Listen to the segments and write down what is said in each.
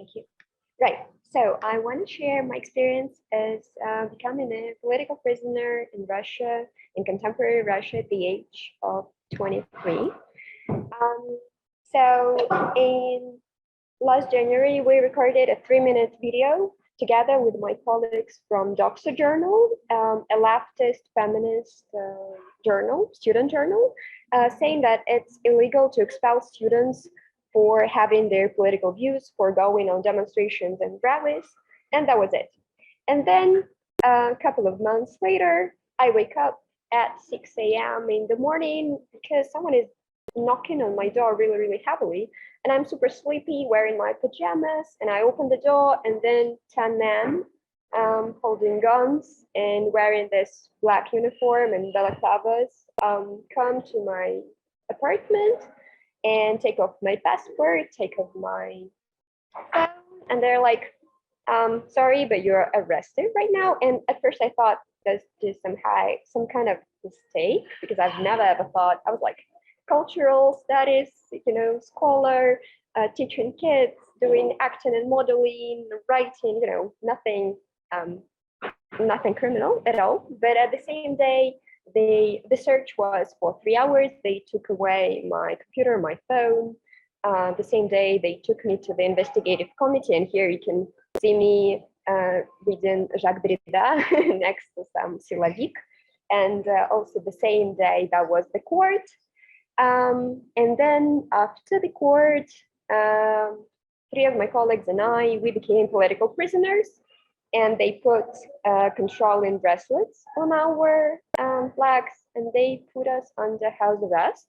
Thank you. Right. So I want to share my experience as becoming a political prisoner in Russia, in contemporary Russia at the age of 23. So in last January, we recorded a 3-minute video together with my colleagues from Doxa Journal, a leftist feminist journal, student journal, saying that it's illegal to expel students for having their political views, for going on demonstrations and rallies, and that was it. And then a couple of months later, I wake up at 6 a.m. in the morning because someone is knocking on my door really, really heavily. And I'm super sleepy, wearing my pajamas, and I open the door, and then 10 men holding guns and wearing this black uniform and balaclavas come to my apartment and take off my passport, take off my phone, and they're like, sorry, but you're arrested right now. And at first I thought that's just some kind of mistake, because I've never ever thought, I was like, cultural studies, scholar, teaching kids, doing acting and modeling, writing, nothing criminal at all. But at the same day, the search was for 3 hours. They took away my computer, my phone. The same day, they took me to the investigative committee, and here you can see me reading Jacques Derrida next to some Silavik. And also the same day, that was the court. And then after the court, 3 of my colleagues and I, we became political prisoners, and they put controlling bracelets on our flags, and they put us under house arrest.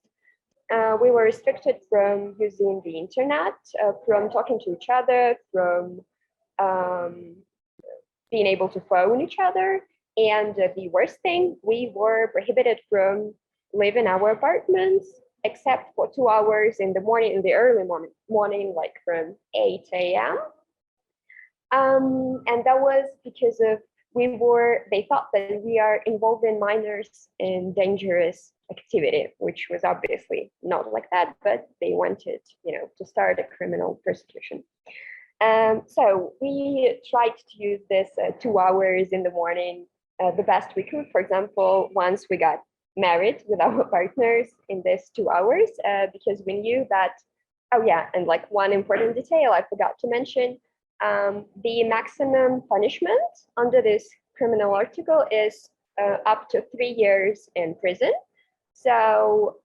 We were restricted from using the internet, from talking to each other, from being able to phone each other. And the worst thing, we were prohibited from leaving our apartments, except for 2 hours in the morning, in the early morning, like from 8 a.m. And that was because of they thought that we are involving minors in dangerous activity, which was obviously not like that, but they wanted, to start a criminal persecution. So we tried to use this 2 hours in the morning the best we could. For example, once we got married with our partners in this 2 hours, because we knew that, oh yeah, and like one important detail I forgot to mention, the maximum punishment under this criminal article is up to 3 years in prison. So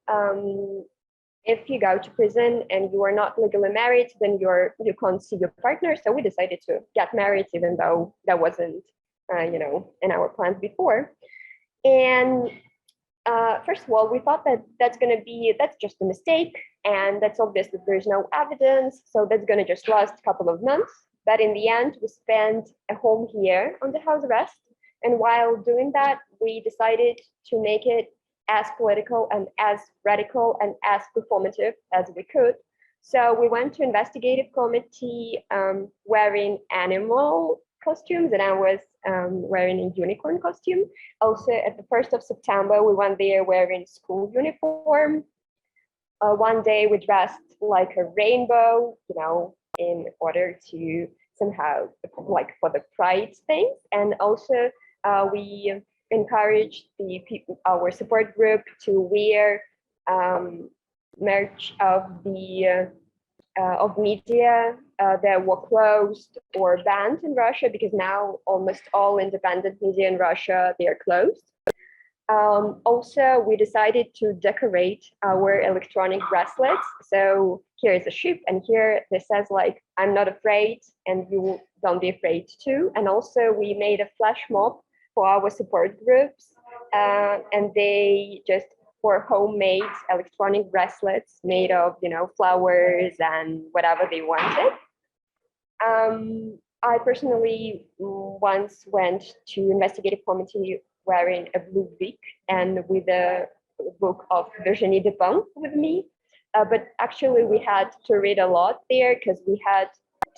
if you go to prison and you are not legally married, then you can't see your partner. So we decided to get married, even though that wasn't, in our plans before. And first of all, we thought that that's just a mistake, and that's obvious that there's no evidence, so that's going to just last a couple of months. But in the end, we spent a whole year on the house arrest, and while doing that, we decided to make it as political and as radical and as performative as we could. So we went to investigative committee wearing animal costumes, and I was wearing a unicorn costume. Also, at the 1st of September, we went there wearing school uniform. One day we dressed like a rainbow, in order to somehow, like for the pride thing. And also we encouraged our support group to wear merch of media that were closed or banned in Russia, because now almost all independent media in Russia, they are closed. Also, we decided to decorate our electronic bracelets. So here is a ship, and here this says like, I'm not afraid, and you don't be afraid too. And also we made a flash mob for our support groups, and they just were homemade electronic bracelets made of, flowers and whatever they wanted. I personally once went to investigative committee wearing a blue wig and with a book of Virginie Despentes with me. But actually we had to read a lot there, because we had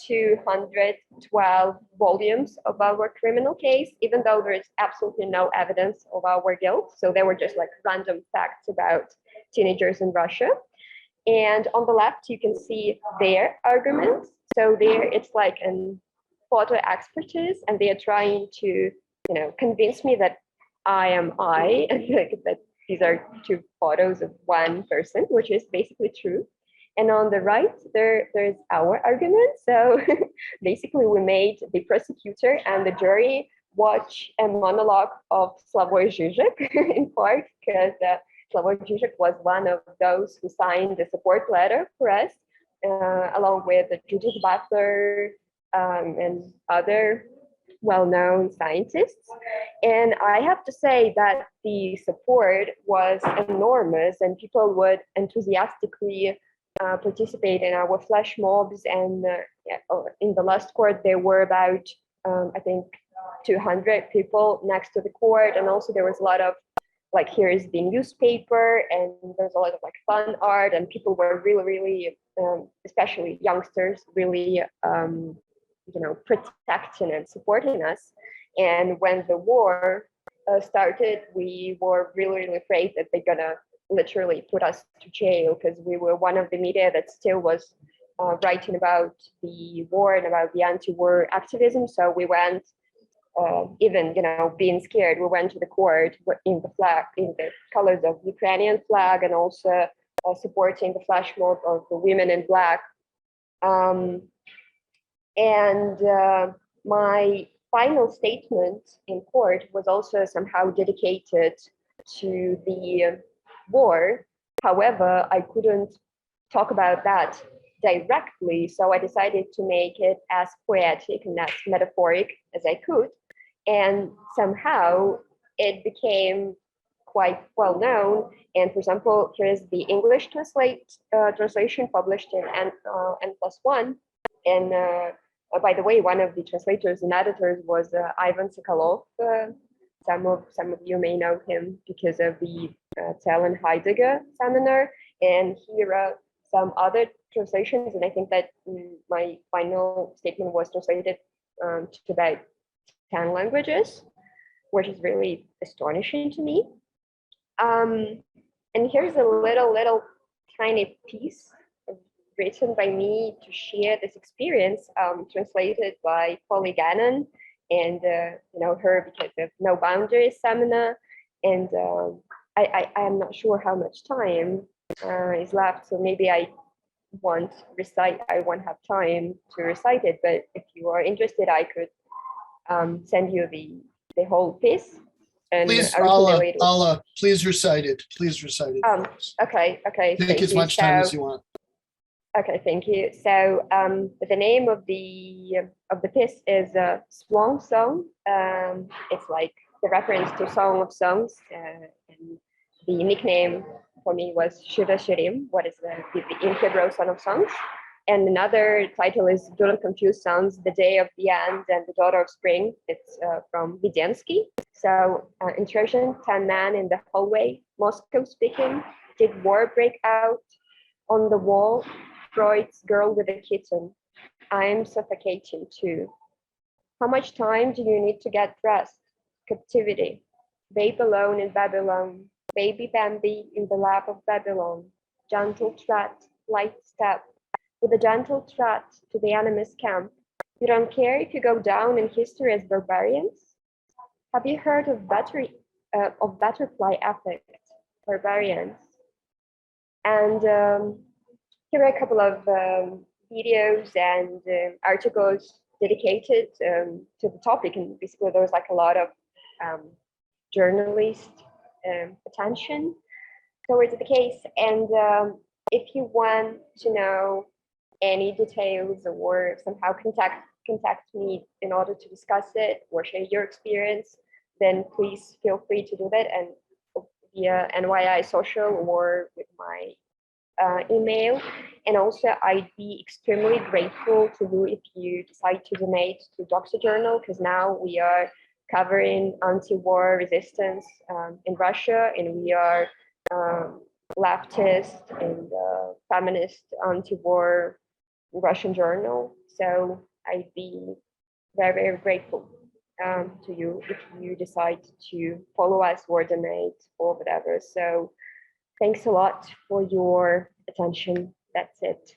212 volumes of our criminal case, even though there is absolutely no evidence of our guilt. So they were just like random facts about teenagers in Russia. And on the left, you can see their arguments. So there, it's like an photo expertise, and they are trying to, convince me that I am I, and that these are two photos of one person, which is basically true. And on the right, there's our argument. So basically, we made the prosecutor and the jury watch a monologue of Slavoj Žižek in court, because Slavoj Žižek was one of those who signed the support letter for us, along with Judith Butler and other well-known scientists. And I have to say that the support was enormous, and people would enthusiastically participate in our flash mobs. And in the last court, there were about, I think, 200 people next to the court. And also there was a lot of, like, here is the newspaper, and there's a lot of like fun art, and people were really, really, especially youngsters, really, protecting and supporting us. And when the war started, we were really, really afraid that they're gonna literally put us to jail, because we were one of the media that still was writing about the war and about the anti-war activism. So we went, even being scared, we went to the court in the colors of Ukrainian flag, and also supporting the flash mob of the women in black. And my final statement in court was also somehow dedicated to the war. However, I couldn't talk about that directly, so I decided to make it as poetic and as metaphoric as I could. And somehow it became quite well known. And for example, here is the English translation published in N+1. And by the way, one of the translators and editors was Ivan Sokolov. Some of you may know him because of the Tell and Heidegger seminar, and he wrote some other translations. And I think that my final statement was translated to about 10 languages, which is really astonishing to me. And here's a little tiny piece written by me to share this experience, translated by Polly Gannon, and her because of No Boundaries seminar. And I am not sure how much time is left, so maybe I won't have time to recite it, but if you are interested, I could send you the whole piece. And please, Alla, please recite it. Please recite it. Okay. Take as much time as you want. Okay, thank you. So the name of the piece is Swan Song. It's like the reference to Song of Songs, and the nickname for me was Shira Shirim, what is the in Hebrew Song of Songs. And another title is Do Not Confuse Sounds, The Day of the End and the Daughter of Spring. It's from Vidensky. So in Trojan, 10 men in the hallway, Moscow speaking. Did war break out? On the wall, Freud's girl with a kitten. I'm suffocating too. How much time do you need to get dressed? Captivity. Babe alone in Babylon. Baby Bambi in the lap of Babylon. Gentle tread, light step. With a gentle tread to the enemy's camp. You don't care if you go down in history as barbarians? Have you heard of butterfly effect? Barbarians. And here are a couple of videos and articles dedicated to the topic. And basically there was like a lot of journalist attention towards the case. And if you want to know any details or somehow contact me in order to discuss it or share your experience, then please feel free to do that, and via NYI social or with my email. And also I'd be extremely grateful to you if you decide to donate to Doxa Journal, because now we are covering anti-war resistance in Russia, and we are leftist and feminist anti-war Russian journal. So I'd be very, very grateful to you if you decide to follow us or donate or whatever. So thanks a lot for your attention. That's it.